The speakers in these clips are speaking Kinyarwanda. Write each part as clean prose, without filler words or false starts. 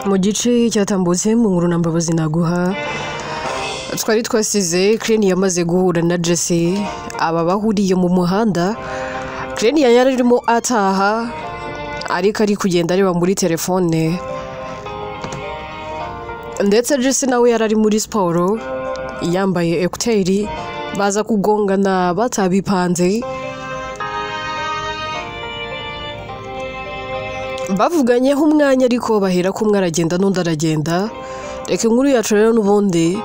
mu gice cyatambutse mu nkuru nambabazi naguha twari twasize Crane yamaze guhura na Jesse aba bahuriye mu muhanda. Crane yararimo ataha ariko ari kugenda areba muri telefone, ndetse Jesse nawe yarari muri siporo yambaye ekuteri, baza kugongana batabipanze. Bavuganyeho umwanya ariko bahera ko umwe aragenda n'undi aragenda. Reka inkuru yacu rero n'ubundi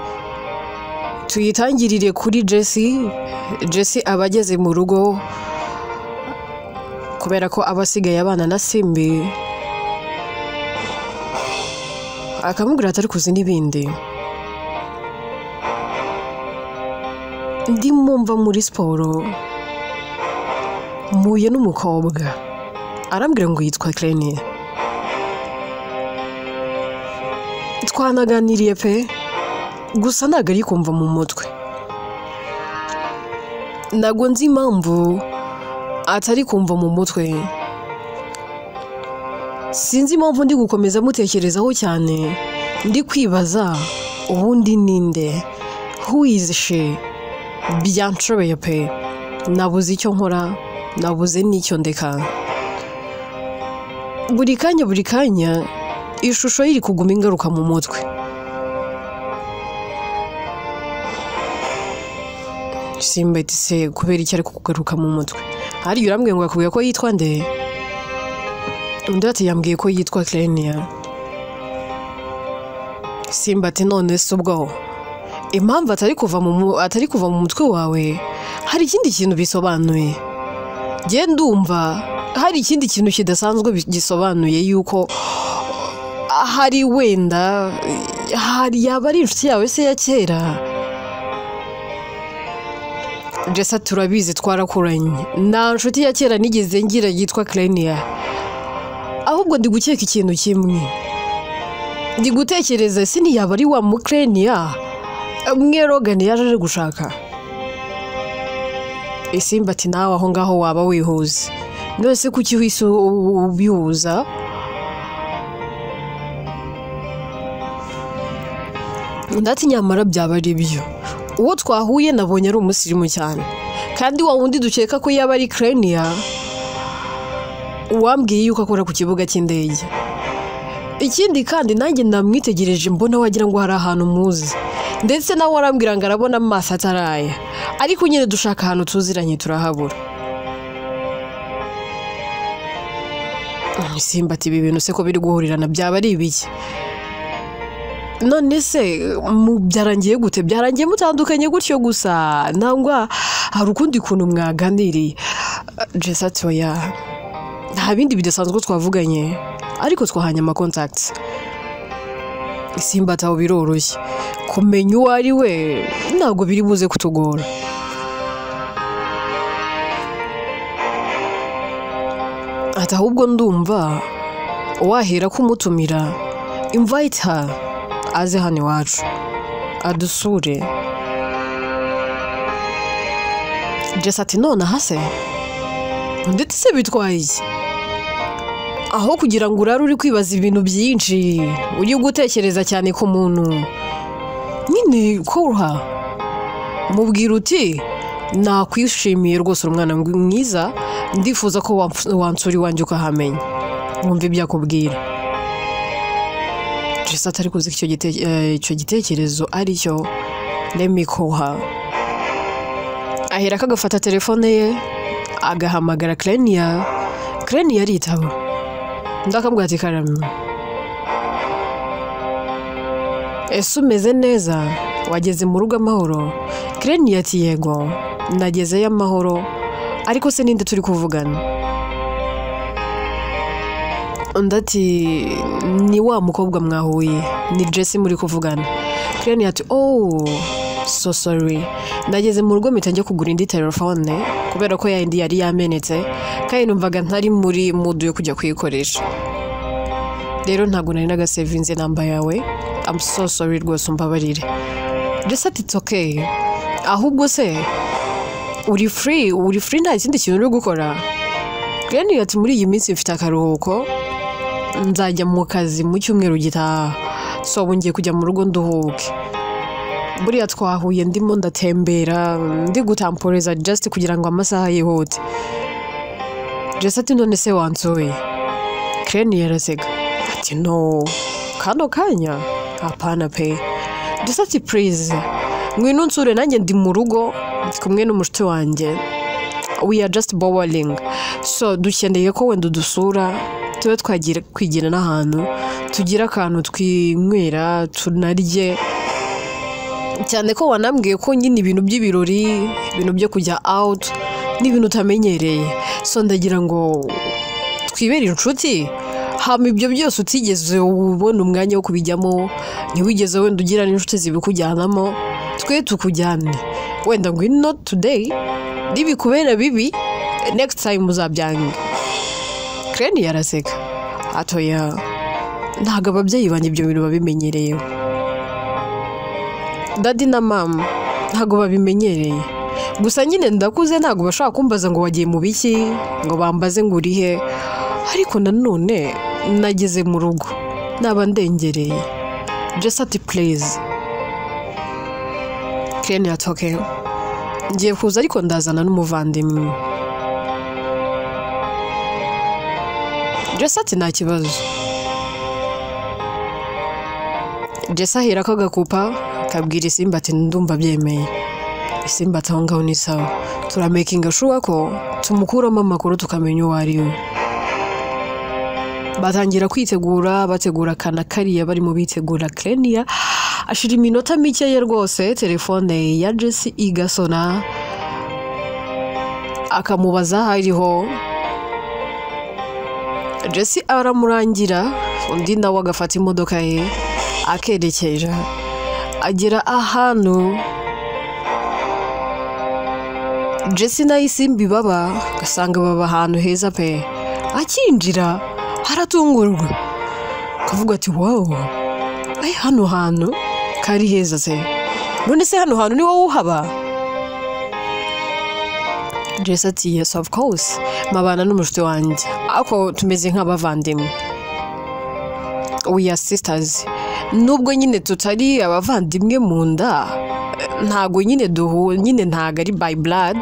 tuyitangirire kuri Jesse aba ageze mu rugo kubera ko aba asigaye abana na Simbi, akamubwira atari kuzi n'ibindi. Ndimo mva muri siporo mpuye n'umukobwa arambwira ngo yitwa Crane, twanaganiriye pe, gusa ntabwo ari kumva mu mutwe. Ntabwo nzi impamvu atari kumva mu mutwe, sinzi impamvu ndi gukomeza mutekerezaho cyane, ndi kwibaza ubundi ninde, who is she? Byanshobeye pe, nabuze icyo nkora, nabuze n'icyo ndeka. Buri kanya ishusho iri kuguma ingaruka mu mutwe. Simba iti se kubera icyo ari kugaruka mu mutwe? Hari urambwiye ngo yakubwiye ko yitwa nde? Undi ati yambwiye ko yitwa Crane. Simba ati none se ubwo impamvu atari kuva mu mutwe wawe hari ikindi kintu bisobanuye? Nge ndumva hari ikindi kintu kidasanzwe gisobanuye yuko hari wenda yaba ari inshuti yawe se ya kera. Jesse turabizi twarakuranye, nta nshuti ya kera nigeze ngira yitwa Crane, ahubwo ndi gukeka ikintu kimwe, ndi gutekereza se ntiyaba ari wa mu Crane umwe Logan yaje gushaka. Simba ati nawe aho ngaho waba wihuza, none se kuki wise ubihuza? Ndati nyamara byaba ari byo, uwo twahuye nabonye ari umusirimu cyane, kandi wa wundi dukeka ko yaba ari Crane wambwiye yuko akora ku kibuga cy'indege. Ikindi kandi nanjye namwitegereje mbona wagira ngo hari ahantu muzi, ndetse nawe arambwira ngo arabona amaso ataraya, ariko nyine dushaka ahantu tuziranye turahabura. Simba ati ibi bintu se ko biri guhurirana byaba ari ibiki? None se byarangiye gute? Byarangiye mutandukanye gutyo gusa nangwa hari ukundi kuntu mwaganiriye? Jesse ati oya, nta bindi bidasanzwe twavuganye, ariko twahanye amakontakiti. Simba ati aho biroroshye, kumenya uwo ari we ntabwo biri buze kutugora. Ati ahubwo ndumva wahera kumutumira, invite her aze hano iwacu adusure. Jesse ati none hase ndetse se bitwaye iki? Aho kugira ngo urare uri kwibaza ibintu byinshi, uri gutekereza cyane ku muntu, nyine koroha mubwira uti nakwishimiye rwose umwana mwiza, ndifuza ko wansura iwanjye ukahamenya, wumva ibyo akubwira. Jesse atari kuzi icyo gitekerezo aricyo let me call her. Ahera kagafata telefone ye agahamagara Crane yaritaba. Ndakambwira ati karame, ese umeze neza? Wageze mu rugo amahoro? Crane ati yego nagezeyo amahoro, ariko se ninde turi kuvugana? Ndati ni wa mukobwa mwahuye, ni Jesse muri kuvugana. Crane ati oh so sorry, ndageze mu rugo mpita njya kugura indi telefone kubera ko yindi yari yamenetse, kandi numvaga ntari muri mood yo kujya kuyikoresha, rero ntabwo nari nagasevinze namba yawe. I'm so sorry rwose umbabarire. Jesse ati it's okay, ahubwo se uri free nta kindi kintu uri gukora? Crane ati muri iyi minsi mfite akaruhuko, nzajya mu kazi mu cyumweru gitaha, so ngiye kujya mu rugo nduhuke. Buriya twahuye ndimo ndatembera ndi gutamporeza just kugira ngo amasaha yihute. Jesse ati none se wansoye? Crane yaraseka ati no, kano kanya hapana pe. Jesse ati please ngwino nsure nanjye ndi mu rugo kumwe n'umushiti wanjye, we are just bowling, so dukeneye ko wenda dusura tube twagira kwigira n'ahantu tugira akantu twinywera tunarye, cyane ko wanambwiye ko nyine ibintu by'ibirori, ibintu byo kujya out n'ibintu utamenyereye, so ndagira ngo twibere inshuti. Hama ibyo byose utigeze ubona umwanya wo kubijyamo, ntiwigeze wenda ugira n'inshuti zibikujyanamo, twe tukujyane wenda ngo not today, nibikubera bibi next time uzabyange. Crane yaraseka atoya, ntago ababyeyi banjye ibyo bintu babimenyereyeho, daddy na mama ntago babimenyereye, gusa nyine ndakuze ntago bashaka kumbaza ngo wagiye mu biki, ngo bambaze ngo urihe, ariko nanone nageze mu rugo naba ndengereye. Just ati please. Crane atoke ngiye kuza ariko ndazana n'umuvandimwe. Just ati nta kibazo. Jesse ahera ko gakupa kabwira Isimba ati ndumva byemeye. Isimba atongaho ni sawa, turamakinga sure ko tumukuramo amakuru tukamenya uwo ari we. Batangira kwitegura, bategura kana kariya barimo bitegura. Crane ashira iminota mike ye rwose, telefone ya Jesse igasona, akamubaza hariho. Jesse aramurangira, undi nawe agafata imodoka ye akerekeje agera ahantu Jesse na Isimbi baba, gasanga baba ahantu heza pe. Akinjira haratungurwa, kavuga ati wow, ay hano hantu kari heza se, none se hano hantu ni wowe uhaba? Jesse ati yes of course, mabana n'umushiti wanjye, ako tumeze nk'abavandimwe, we are sisters. Nubwo nyine tutari abavandimwe mu nda, ntago nyine nyine ntago ari by blood,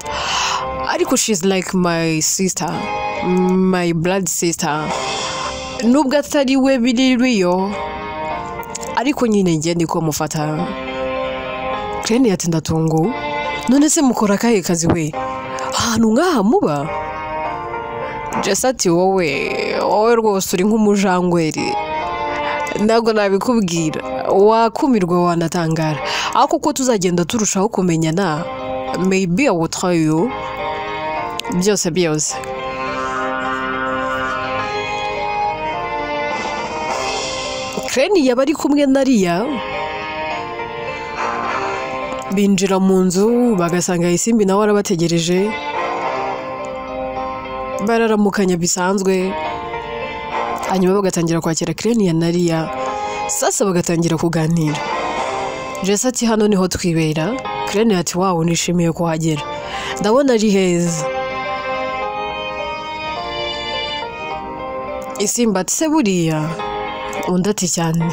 ariko she's like my sister, my blood sister. Nubwo atari we biririyo, ariko nyine ngiye ndiko mufata. Crane ati ndatungu, none se mukora kahe kazi we? Ahantu ngaha muba? Jesse ati wowe rwose uri nk'umujangweri, ntabwo nabikubwira, wakumirwa wanatangara, ariko ko tuzagenda turushaho kumenyana, maybe I will try you byose. Crane yaba ari kumwe na Ria, binjira mu nzu bagasanga Isimbi nawe arabategereje, bararamukanya bisanzwe, hanyuma bagatangira kwakira Crane na Ria, sasa bagatangira kuganira. Jesse ati hano niho twibera. Crane ati wow, nishimiye kuhagera, ndabona ari heza. Isimba ati se buriya? Undi ati cyane.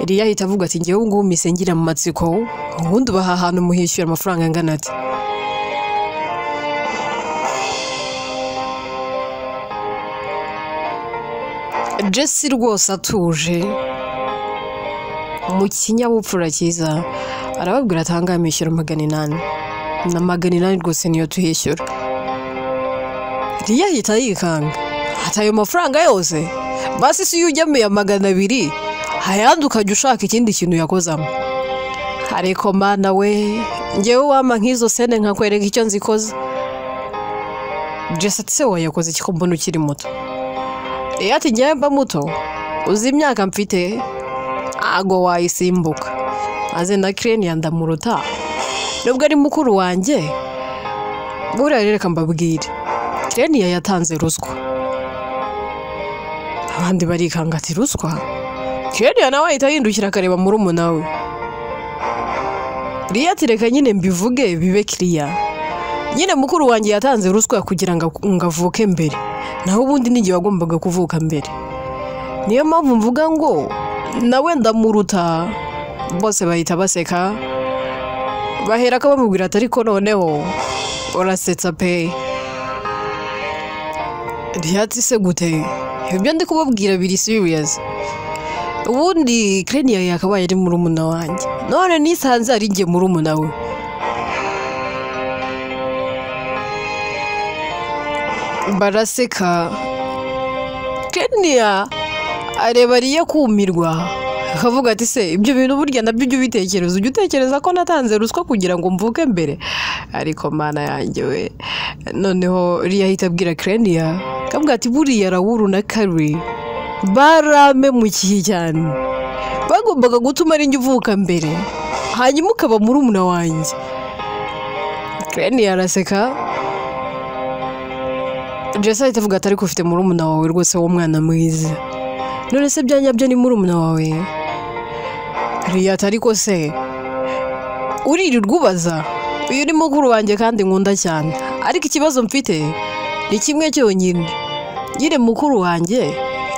Ria ahita avuga ati ngewe ngubu mise ngira mu matsiko, ubundi baha ahantu muhishyura amafaranga angana ati. Jesse rwose atuje mu kinyabupfura cyiza arababwira atanga mishyura 800, na 800 rwose niyo tuhishyura. Ria ahita yikanga ati ayo mafaranga yose basi si ujyamiye 200, hayandi ukajya ushaka ikindi kintu yakozamo. Ariko mana we, ngewe wama nk'izo sene nkakwereka icyo nzikoze. Jesse ati se wayakoze iki ko mbona ukiri muto? Ria ati ngewe mba muto, uzi imyaka mfite ago wayisimbuka, aze na Crane yandamuruta, nubwo ari mukuru wanjye. Buriya reka mbabwire, Crane yatanze ruswa, abandi barikanga ati ruswa? Crane nawe ahita yindukira akareba murumuna we. Ria ati reka nyine mbivuge bibe clear, nyine mukuru wanjye yatanze ruswa kugira ngo avuke mbere, naho ubundi n'igihe wagombaga kuvuka mbere. Niyo mpamvu mvuga ngo nawe ndamuruta. Bose bahita baseka, bahera ko bamubwira ati ariko noneho urasetsa pe. Ntiyati se gute? Ibyo ndi kubabwira biri serious. Ubundi Klenia yakabaye ari murumuna wanjye, none nisanze ari njye murumuna we. Baraseka. Klenia areba ariye kumirwa, akavuga ati se ibyo bintu burya nabyo ujye ubitekereza, ujye utekereza ko natanze ruswa kugira ngo mvuke mbere. Ariko mana yanjye we, noneho Riya ahita abwira Klenia akavuga ati buriya Raoul na Carrie baramemukiye cyane, bagombaga gutuma ari njye uvuka mbere hanyuma ukaba murumuna wanjye. Klenia araseka. Jesse ahita avuga ati ariko ufite murumuna wawe rwose w'umwana mwiza, none se byanyabyo ni murumuna wawe? Riya ati ariko se uririrwa ubaza, uyu ni mukuru wanjye kandi nkunda cyane, ariko ikibazo mfite ni kimwe cyonyine, nyine mukuru wanjye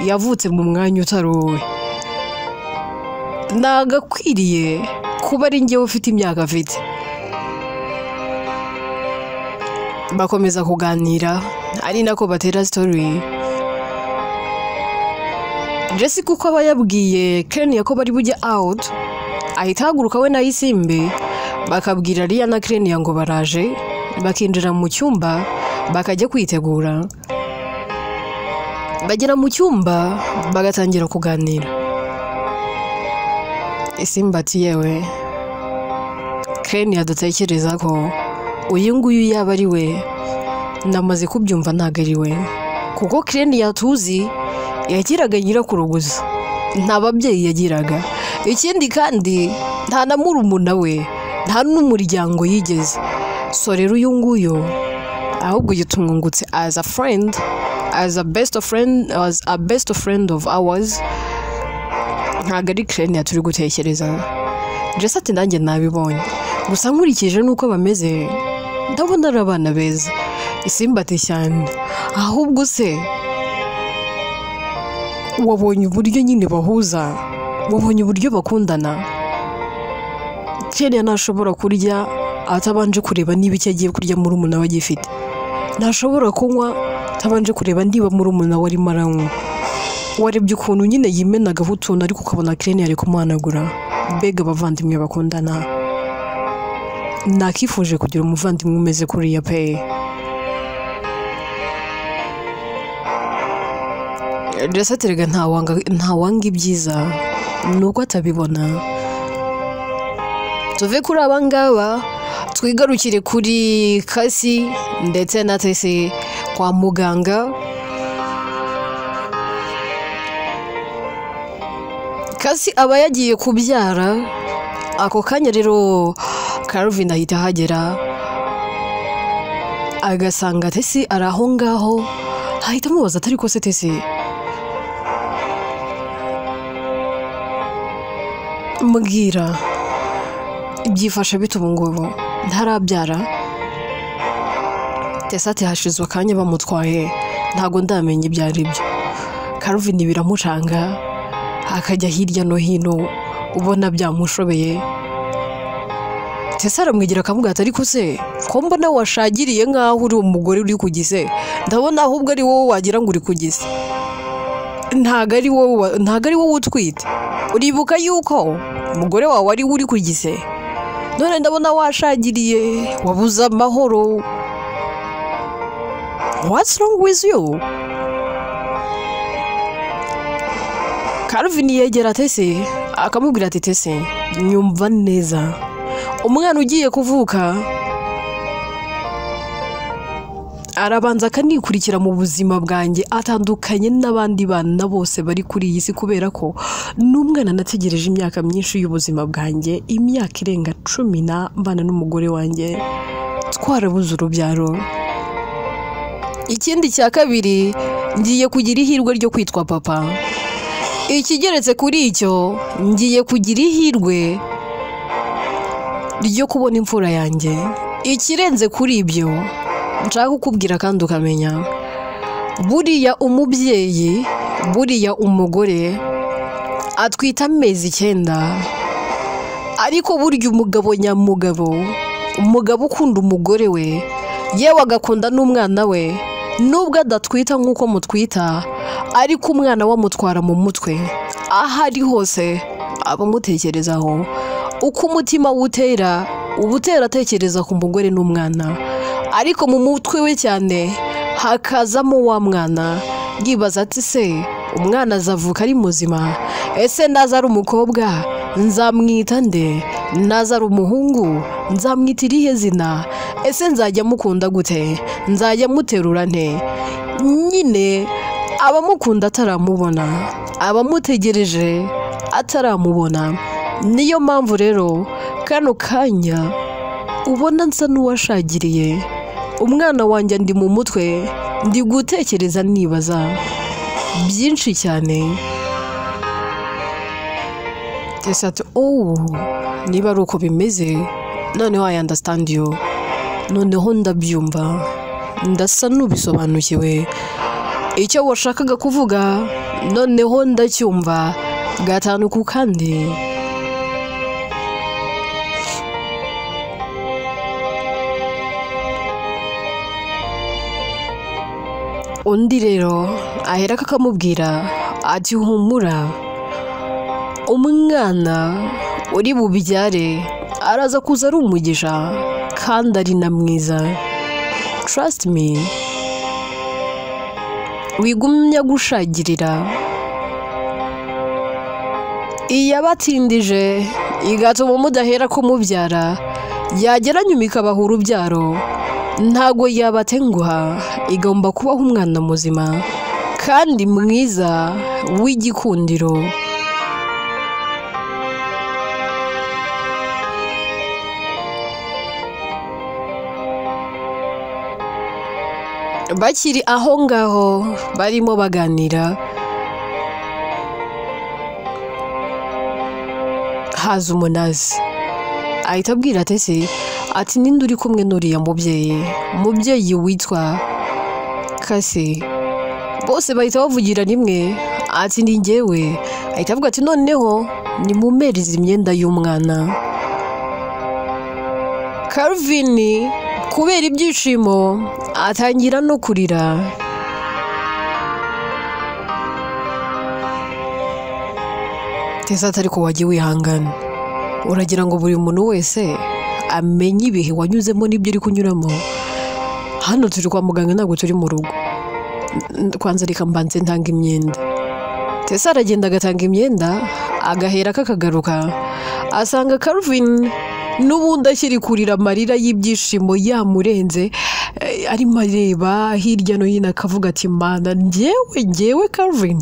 yavutse mu mwanya utari wowe, nagakwiriye kuba ari njyewe ufite imyaka afite. Bakomeza kuganira ari nako batera story. Jesse kuko aba yabwiye Klenia ko bari bujye out, ahita ahaguruka we na Isimbi bakabwira Riya na Klenia ngo baraje, bakinjira mu cyumba bakajya kwitegura. Bagera mu cyumba bagatangira kuganira. Isimbi ati yewe Klenia dutekereza ko uyu nguyu yaba ari we, namaze kubyumva ntago ari we, kuko Klenia tuzi yagiraga nyirakuru gusa, nta babyeyi yagiraga. Ikindi kandi nta na murumuna we, nta n'umuryango yigeze. So rero uyu nguyu ahubwo yitumwungutse as a friend, as a best friend of ours, ntago ari Klenia turi gutekereza. Jesse ati nanjye nabibonye, gusa nkurikije nuko bameze ndabona ari abana beza. Isimbi ati cyane, ahubwo se wabonye uburyo nyine bahuza, wabonye uburyo bakundana? Klenia ntashobora kurya atabanje kureba niba icyo agiye kurya murumuna we agifite, ntashobora kunywa atabanje kureba niba murumuna we arimo aranywa. Warebye ukuntu nyine yimenagaho utuntu ariko ukabona Klenia ari kumuhanagura. Mbega abavandimwe bakundana, nakifuje kugira umuvandimwe umeze kuriya pe. Jesse aterega ntawanga ibyiza nuko atabibona. Tuve kuri abangaba twigarukire kuri Kasi ndetse na Tesi kwa muganga. Kasi aba yagiye kubyara, ako kanya rero Calvin ahita ahagera agasanga Tesi ari aho ngaho, ahita amubaza atari ko se Tesi mbwira byifashe bite ubu ngubu ntarabyara? Tesi ati hashize akanya bamutwaye ntago ndamenya ibyo ari byo. Calvin biramucanga, akajya hirya no hino ubona byamushobeye. Tesi aramwigira akavuga ati ariko se ko mbona washagiriye nk'aho uri umugore uri kugise, ndabona ahubwo ari wowe wagira ngo uri kugise, ntago ari wowe utwite. Uribuka yuko umugore wawe ari uri kugise, none ndabona washagiriye, wabuze amahoro. What's wrong with you? Calvin yegera Tesi akamubwira ati Tesi nyumva neza, umwana ugiye kuvuka arabanza akanikurikira mu buzima bwanjye atandukanye n'abandi bana bose bari kuri iyi si, kubera ko n'umwana nategereje imyaka myinshi y'ubuzima bwanjye, imyaka irenga 10 mbana n'umugore wanjye, twarabuze urubyaro. Ikindi cya kabiri, ngiye kugira ihirwe ryo kwitwa papa. Ikigeretse kuri icyo, ngiye kugira ihirwe ryo kubona imfura yanjye. ikirenze kuri ibyo nshaka kukubwira kandi ukamenya, buriya umubyeyi, buriya umugore atwita amezi 9, ariko burya umugabo nyamugabo, umugabo ukunda umugore we, yewe agakunda n'umwana we, nubwo adatwita nk'uko mutwita, ariko umwana wamutwara mu mutwe, aho ari hose abamutekerezaho. Uko umutima utera, uba utera atekereza ku mugore n'umwana, ariko mu mutwe we cyane hakazamo wa mwana, yibaza ati se umwana azavuka ari muzima? Ese naza ari umukobwa nzamwita nde? Naza ari umuhungu nzamwita irihe zina? Ese nzajya mukunda gute? Nzajya muterura nte? Nyine abamukunda ataramubona, abamutegereje ataramubona. Niyo mpamvu rero kano kanya ubona nsa n'uwashagiriye. Umwana wanjye ndi mu mutwe, ndi gutekereza nibaza byinshi cyane. Ese ati niba ari uko bimeze, noneho I understand you, noneho ndabyumva, ndasa n'ubisobanukiwe. Icyo washakaga kuvuga noneho ndacyumva gatanu ku kandi. Undi rero ahera kakamubwira ati humura, umwana uri bubyare araza kuza ari umugisha kandi ari na mwiza. Trust me, wigumya gushagirira. Iyabatindije igatuma mudahera ko mubyara, yagera nyuma ikabaha urubyaro, ntago yabatenguha. Igomba kubaho umwana muzima kandi mwiza w'igikundiro. Bakiri aho ngaho barimo baganira, haza umunazi ahita abwira atese ati ninde uri kumwe n'uriya mubyeyi witwa Kase? Bose bahita bavugira rimwe ati ni njyewe. Ahita avuga ati noneho nimumereze imyenda y'umwana. Calvin kubera ibyishimo atangira no kurira. Tesa atari ko wagiye wihangana, uragira ngo buri muntu wese amenye ibihe wanyuzemo n'ibyo uri kunyuramo. Hano turi kwa muganga, ntabwo turi mu rugo. Kwanza reka mbanze ntanga imyenda. Tesa aragenda agatanga imyenda, agahera kakagaruka asanga Calvin n'ubundi akiri kurira amarira y'ibyishimo yamurenze, arimo areba hirya no hino akavuga ati mana, njyewe Calvin,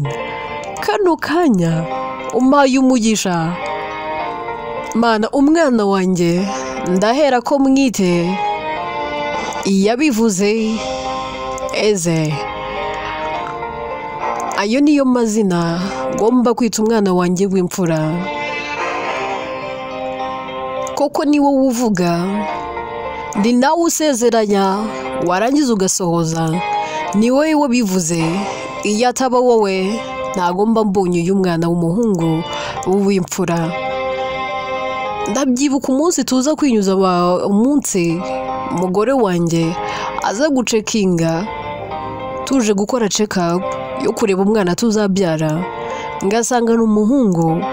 kano kanya umpaye umugisha mana, umwana wanjye ndahera ko mwite yabivuze Eze. Ayo niyo mazina ngomba kwita umwana wanjye w'imfura, koko ni wowe uvuga, ni nawe usezeranya warangiza ugasohoza. Ni wowe wabivuze, iyo ataba wowe ntagomba mbonye uyu mwana w'umuhungu w'imfura. Ndabyibuka umunsi tuza kwinyuza umunsi umugore wanjye aza gucekinga, tuje gukora check up yo kureba umwana tuzabyara, ngasanga n'umuhungu.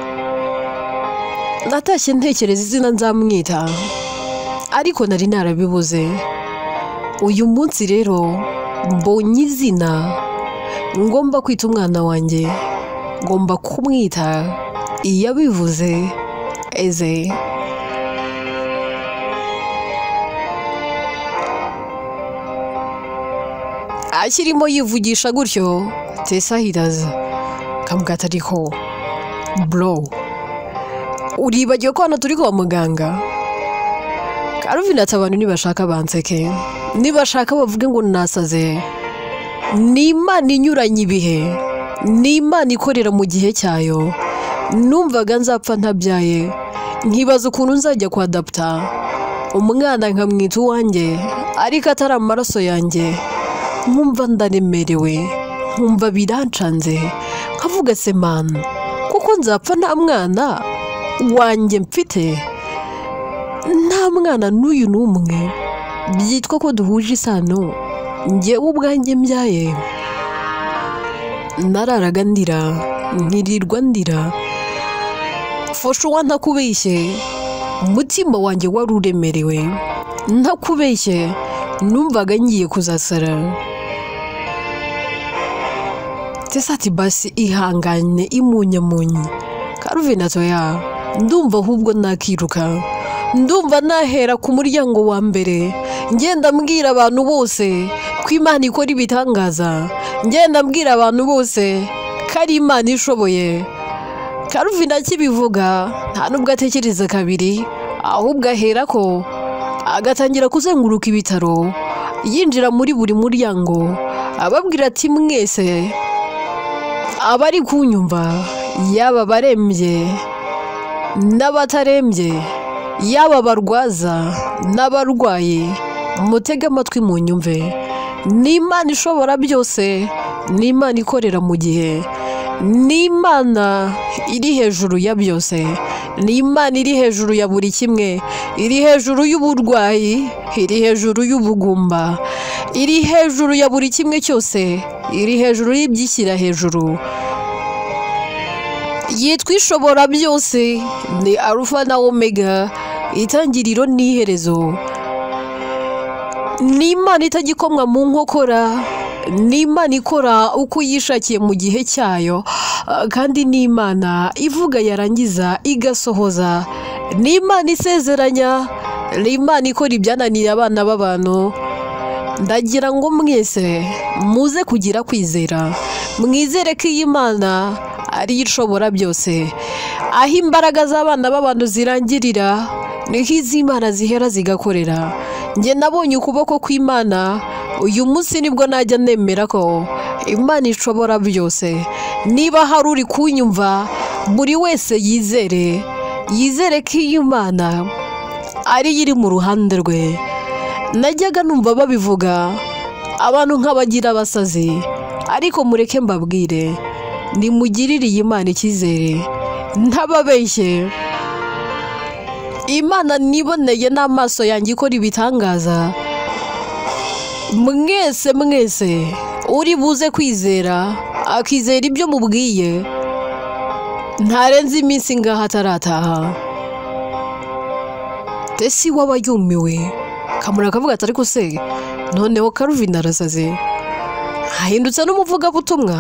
Natashye ntekereza izina nzamwita, ariko nari narabibuze. Uyu munsi rero mbonye izina ngomba kwita umwana wanjye, ngomba kumwita iyabivuze Eze. Akirimo yivugisha gutyo, Tesa hiraza kamugata ariko bro, uribagiwe ko hano turi kwa muganga? Calvin ati abantu nibashaka banseke, nibashaka bavuge ngo nasaze. Ni Imana inyuranye ibihe, ni Imana ikorera mu gihe cyayo. Numvaga nzapfa ntabyaye, nkibaza ukuntu nzajya kwa adapta, umwana nkamwita uwanjye ariko atari amaraso yanjye, nkumva ndaremerewe, nkumva birancanze, nkavuga se man kuko nzapfa nta mwana wanjye mfite, nta mwana n'uyu n'umwe byitwa ko duhuje isano njyewe ubwanjye mbyaye. Nararaga ndira, nkirirwa ndira, foshuwa ntakubeshye umutima wanjye wari uremerewe, ntakubeshye numvaga ngiye kuzasara. Tesati basi ihangane imunyamunyi Calvin atoya, ndumva ahubwo nakiruka, ndumva nahera ku muryango wa mbere ngenda mbwira abantu bose ko Imana ikora ibitangaza, ngenda mbwira abantu bose ko ari Imana ishoboye. Calvin akibivuga nta nubwo atekereza kabiri, ahubwo ahera ko agatangira kuzenguruka ibitaro, yinjira muri buri muryango ababwira ati mwese abari kunyumva, yaba barembye n'abatarembye, yaba barwaza n'abarwaye, mutege amatwi mu nyumve. Ni Imana ishobora byose, ni Imana ikorera mu gihe, ni Imana iri hejuru ya byose, ni Imana iri hejuru ya buri kimwe, iri hejuru y'uburwayi, iri hejuru y'ubugumba, iri hejuru ya buri kimwe cyose, iri hejuru y'ibyishyira hejuru. Yitwa ishobora byose, ni Alpha na Omega, itangiriro n'iherezo. Ni Imana itagikomwa mu nkokora, ni Imana ikora uko yishakiye mu gihe cyayo, kandi ni Imana ivuga yarangiza igasohoza, ni Imana isezeranya, ni Imana ikora ibyananiye abana b'abantu. Ndagira ngo mwese muze kugira kwizera, mwizere ko iyi Imana ari ishobora byose. Aho imbaraga z'abana b'abantu zirangirira niho iz'Imana zihera zigakorera. Njye nabonye ukuboko kw'Imana, uyu munsi nibwo najya nemera ko Imana ishobora byose. Niba hari uri kunyumva, buri wese yizere ko iyi Imana ari iri mu ruhande rwe. Najyaga numva babivuga abantu nk'abagira abasazi, ariko mureke mbabwire, nimugirire iyi Imana icyizere, ntababeshye. Imana niboneye n'amaso yanjye ikora ibitangaza. Mwese uri buze kwizera, akizera ibyo mubwiye, ntarenze iminsi ngaha atarataha. Tesi waba yumiwe, Kamura akavuga ati ariko se noneho Calvin arasaze, hahindutse n'umuvugabutumwa,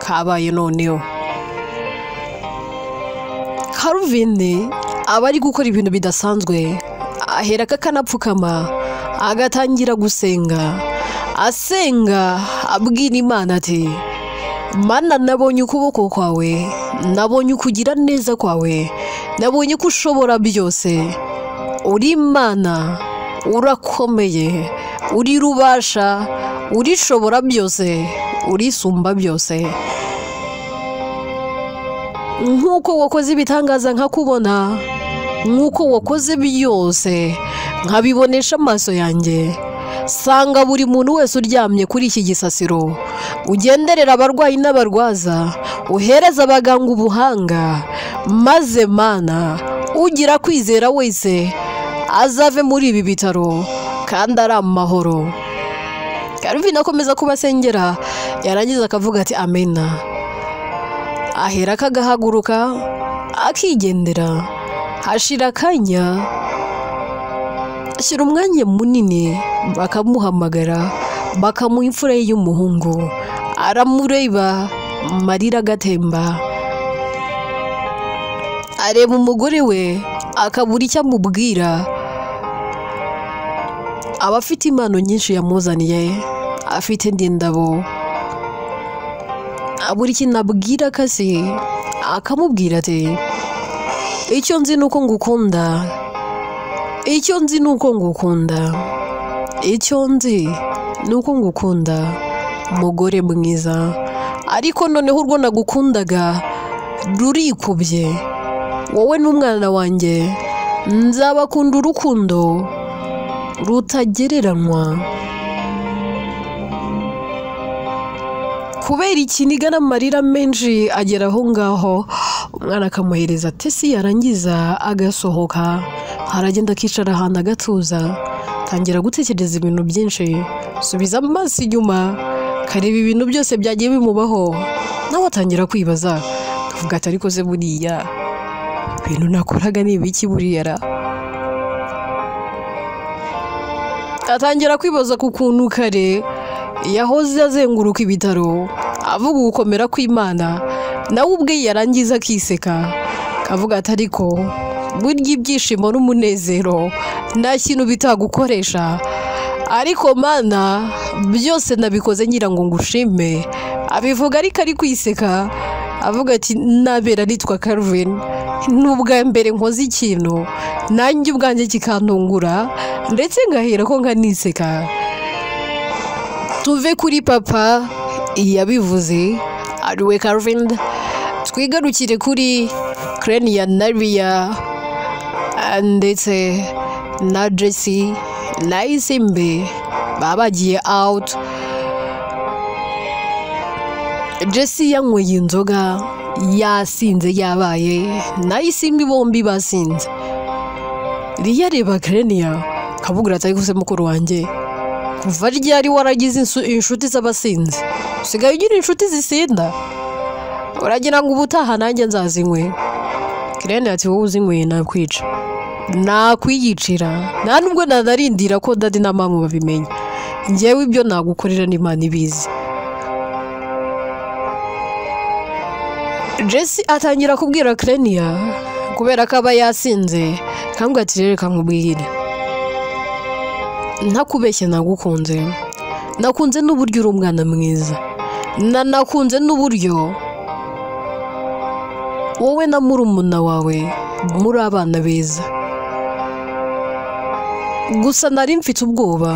kabaye noneho. Calvin aba ari gukora ibintu bidasanzwe, ahera akanapfukama agatangira gusenga, asenga abwira Imana ati Mana, nabonye ukuboko kwawe, nabonye ukugira neza kwawe, nabonye ko ushobora byose, uri Imana, urakomeye, uri rubasha, urishobora byose, urisumba byose. Nk'uko wakoze ibitangaza nkakubona, nk'uko wakoze byose nkabibonesha amaso yanjye, sanga buri muntu wese uryamye kuri iki gisasiro, ugenderera abarwayi n'abarwaza, uhereza abaganga ubuhanga, maze Mana ugira kwizera wese azave muri ibi bitaro kandi ari amahoro. Calvin akomeza kubasengera, yarangiza akavuga ati amena. Ahera akagahaguruka akigendera. Hashira akanya, ashyira umwanya munini, bakamuhamagara, bakamuha imfura ye y'umuhungu, aramureba, amarira agatemba, areba umugore we akabura icyo amubwira. Aba afite impano nyinshi yamuzaniye, afite ndindabo, abura ikintu abwira akase, akamubwira ati icyo nzi nuko ngukunda, icyo nzi nuko ngukunda, icyo nzi nuko ngukunda mugore mwiza, ariko noneho urwo nagukundaga rurikubye, wowe n'umwana wanjye nzabakunda urukundo rutagereranywa. Kubera ikiniga n'amarira menshi agera aho ngaho, umwana akamuhereza tesi, yarangiza agasohoka, aragenda akicara ahantu agatuza, tangira gutekereza ibintu byinshi, subiza amaso inyuma, kareba ibintu byose byagiye bimubaho, nawe atangira kwibaza, akavuga ati ariko se buriya ibintu nakoraga ni ibiki buriya ra? Atangira kwibaza ku kuntu kare yahoze azenguruka ibitaro avuga gukomera kw'Imana, nawe ubwe yarangiza akiseka, akavuga ati ariko burya ibyishimo n'umunezero nta kintu bitagukoresha, ariko Mana byose nabikoze ngira ngo ngushime. Abivuga ariko ari kwiseka, avuga ati nabera nitwa Calvin, n'ubwa mbere nkoze ikintu nanjye ubwanjye kikantungura ndetse ngahera ko nkaniseka. Tuve kuri papa yabivuze ariwe Calvin, twigarukire kuri Clenia na Ria ndetse na Jessie na Isimbi babagiye out. Jessie yanyweye inzoga yasinze yabaye, na Isimbi bombi basinze. Ria reba Clenia kavugira ati ariko se mukuru wanjye, kuva ryari waragize inshuti z'abasinzi, usigaye ugira inshuti zisinda? Uragira ngo ubutaha nanjye nzazinywe? Clenia ati wowe uzinyweye nakwica, nakwiyicira, nta nubwo nanarindira ko dadi na mama babimenya, njyewe ibyo nagukorera n'Imana ibizi. Jessie atangira kubwira Clenia kubera ko aba yasinze, kandi ati reka nkubwire, ntakubeshye nagukunze, nakunze n'uburyo uri umwana mwiza, nakunze n'uburyo wowe na murumuna wawe muri abana beza. Gusa nari mfite ubwoba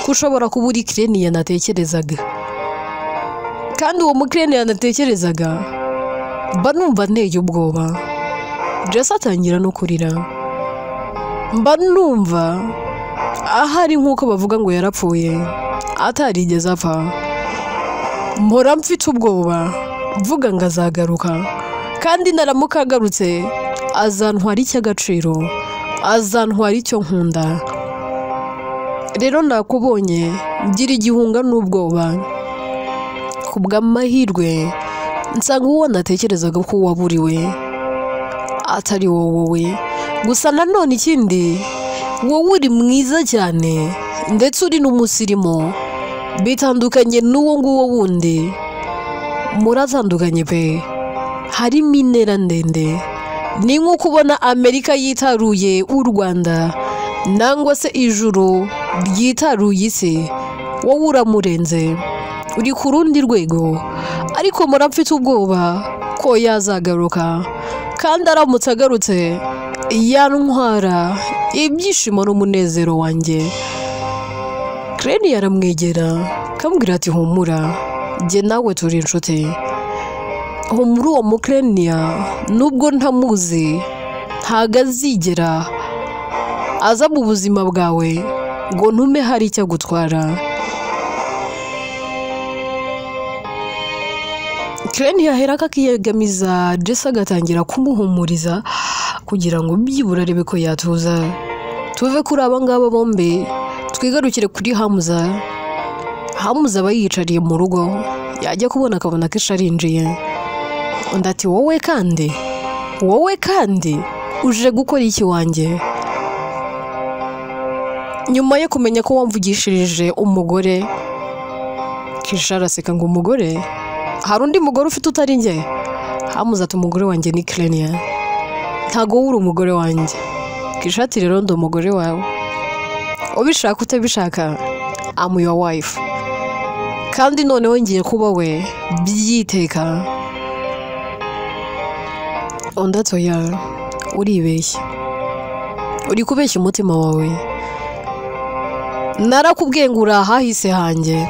ko ushobora kuba uri Clenia natekerezaga, kandi uwo mu Clenia natekerezaga mba numva nteye ubwoba. Jessie atangira no kurira, mba numva ahari nk'uko bavuga ngo yarapfuye atarigeze apfa. Mpora mfite ubwoba mvuga ngo azagaruka, kandi naramuka agarutse azantwara icy'agaciro, azantwara icyo nkunda. Rero nakubonye ngira igihunga n'ubwoba, kubw'amahirwe nsanga uwo natekerezaga ko waburiwe atari wowe. Gusa nanone ikindi, wowe uri mwiza cyane ndetse uri n'umusirimu, bitandukanye n'uwo nguwo wundi, muratandukanye pe, harimo intera ndende. Ni nko kubona Amerika yitaruye u Rwanda, nangwa se ijuru ryitaruye isi, wowe uramurenze, uri ku rundi rwego. Ariko murapfite ubwoba ko yazagaruka, kandi aramutse agarutse yantwara ibyishimo n'umunezero wanjye. Clenia aramwegera kamubwira ati humura, jye nawe turi inshuti. Humura uwo mu Clenia nubwo ntamuzi, ntago azigera aza mu buzima bwawe ngo ntume hari icyo agutwara. Clenia ahera kakiyegamiza Jessie agatangira kumuhumuriza kugira ngo byibura arebe ko yatuza. Tuve kuri aba ngaba bombi twigarukire kuri Hamza. Hamza aba yicariye mu rugo, yajya kubona akabona ko isharinjiye, undi ati wowe kandi uje gukora iki wanjye? Nyuma yo kumenya ko wamvugishirije umugore, Kisha araseka ngo umugore? Hari undi mugore ufite utari njye? Hamza ati umugore wanjye ni Clenia, ntago uri umugore wanjye. Kisha ati rero ndi umugore wawe, ubishaka utabishaka I'm your wife, kandi noneho ngiye kuba we byiteka. Undi ati oya, uribeshya, uri kubeshya umutima wawe, narakubwiye ngo urahahise hanjye,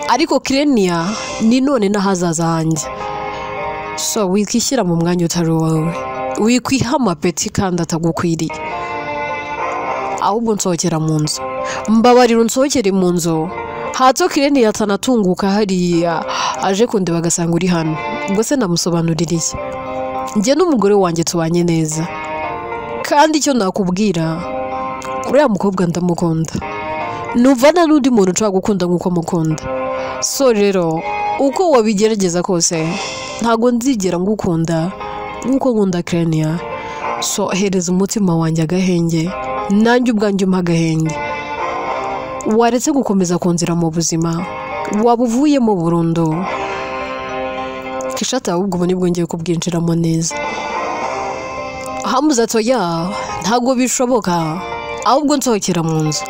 ariko Clenia ni none n'ahazaza hanjye. So wikishyira mu mwanya utari wawe, wikwiha amapeti kandi atagukwiriye. ahubwo nsohokera mu nzu, mbabarira unsohokere mu nzu, hato Kireni yatanatunguka hariya aje kundeba agasanga uri hano, ubwo se namusobanurira iki? Njye n'umugore wanjye tubanye neza, kandi icyo nakubwira uriya mukobwa ndamukunda, numva nta n'undi muntu ushobora gukunda nk'uko mukunda. So rero uko wabigerageza kose ntago nzigera ngukunda nk'uko nkunda Kireni. So hereza umutima wanjye agahenge, nanjye ubwanjye umpa agahenge. Waretse gukomeza kunzira mu buzima, waba uvuyemo burundu. Kishata ahubwo ubu nibwo ngiye kubwinjiramo neza. Hamza toya ntago bishoboka, ahubwo nsohokera mu nzu.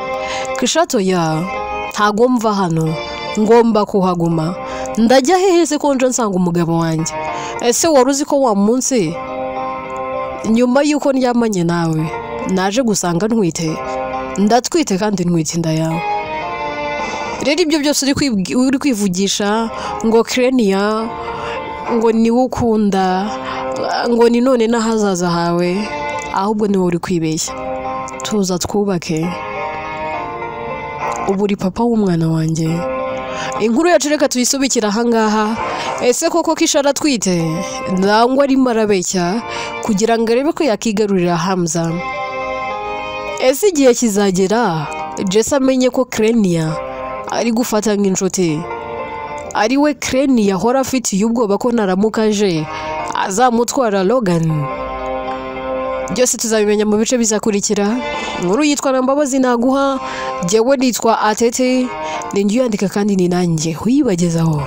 Kishata ya ntago mva hano, ngomba kuhaguma. Ndajya hehe se ko nje nsanga umugabo wanjye? Ese wari uzi ko wa munsi nyuma yuko ndyamanye nawe naje gusanga ntwite? Ndatwite kandi ntwite inda yawe. Rero ibyo byose uri kwivugisha ngo Kireni ngo niwe ukunda, ngo ni none n'ahazaza hawe, ahubwo niwe uri kwibeshya. Tuza twubake, ubu uri papa w'umwana wanjye. Inkuru yacu reka tuyisubikira ahangaha. Ese koko Kisha aratwite? Nangwa arimo arabeshya kugira ngo arebe ko yakigarurira Hamza? Ese igihe kizagera Jesse amenye ko Kireni ari gufata nk'inshuti, ari we Kireni yahora afitiye ubwoba ko naramuka aje azamutwara Logan? Byose tuzabimenya mu bice bizakurikira. Inkuru yitwa Nambabazi naguha, jyewe nitwa Atete, ni njye uyandika kandi ni nanjye uyibagezaho.